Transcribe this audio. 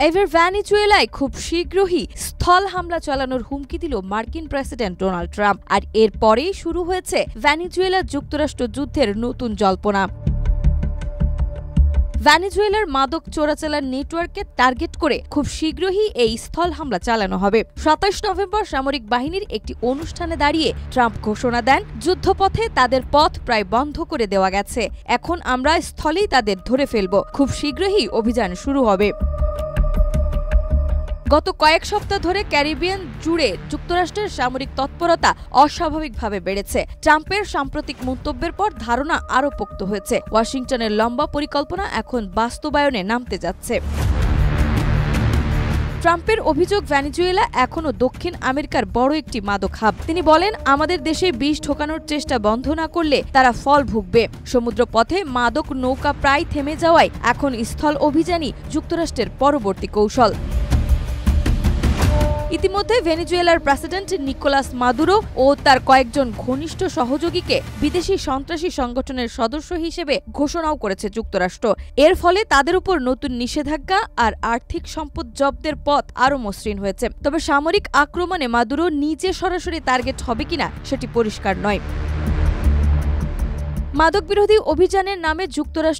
এবার ভেনেজুয়েলায় খুব শীঘ্রই স্থল হামলা চালানোর হুমকি দিল মার্কিন প্রেসিডেন্ট ডোনাল্ড ট্রাম্প। আর এরপরেই শুরু হয়েছে ভেনেজুয়েলা যুক্তরাষ্ট্র যুদ্ধের নতুন জল্পনা। ভেনেজুয়েলার মাদক চোরাচালান নেটওয়ার্ককে টার্গেট করে খুব শীঘ্রই এই স্থল হামলা চালানো হবে। ২৭ নভেম্বর সামরিক বাহিনীর একটি অনুষ্ঠানে দাঁড়িয়ে ট্রাম্প ঘোষণা দেন, যুদ্ধপথে তাদের পথ প্রায় বন্ধ করে দেওয়া গেছে, এখন আমরা স্থলেই তাদের ধরে ফেলব, খুব শীঘ্রই অভিযান শুরু হবে। গত কয়েক সপ্তাহ ধরে ক্যারিবিয়ান জুড়ে যুক্তরাষ্ট্রের সামরিক তৎপরতা অস্বাভাবিকভাবে বেড়েছে। ট্রাম্পের সাম্প্রতিক মন্তব্যের পর ধারণা আরও পোক্ত হয়েছে, ওয়াশিংটনের লম্বা পরিকল্পনা এখন বাস্তবায়নে নামতে যাচ্ছে। ট্রাম্পের অভিযোগ, ভেনেজুয়েলা এখনও দক্ষিণ আমেরিকার বড় একটি মাদক হাব। তিনি বলেন, আমাদের দেশে বিষ ঢোকানোর চেষ্টা বন্ধ না করলে তারা ফল ভুগবে। সমুদ্রপথে মাদক নৌকা প্রায় থেমে যাওয়ায় এখন স্থল অভিযানই যুক্তরাষ্ট্রের পরবর্তী কৌশল। ইতিমধ্যে ভেনেজুয়েলার প্রেসিডেন্ট নিকোলাস মাদুরো ও তার কয়েকজন ঘনিষ্ঠ সহযোগীকে বিদেশি সন্ত্রাসী সংগঠনের সদস্য হিসেবে ঘোষণাও করেছে যুক্তরাষ্ট্র। এর ফলে তাদের উপর নতুন নিষেধাজ্ঞা আর আর্থিক সম্পদ জব্দের পথ আরও মসৃণ হয়েছে। তবে সামরিক আক্রমণে মাদুরো নিজে সরাসরি টার্গেট হবে কিনা সেটি পরিষ্কার নয়। মাদক বিরোধী অভিযানের নামে যুক্তরাষ্ট্র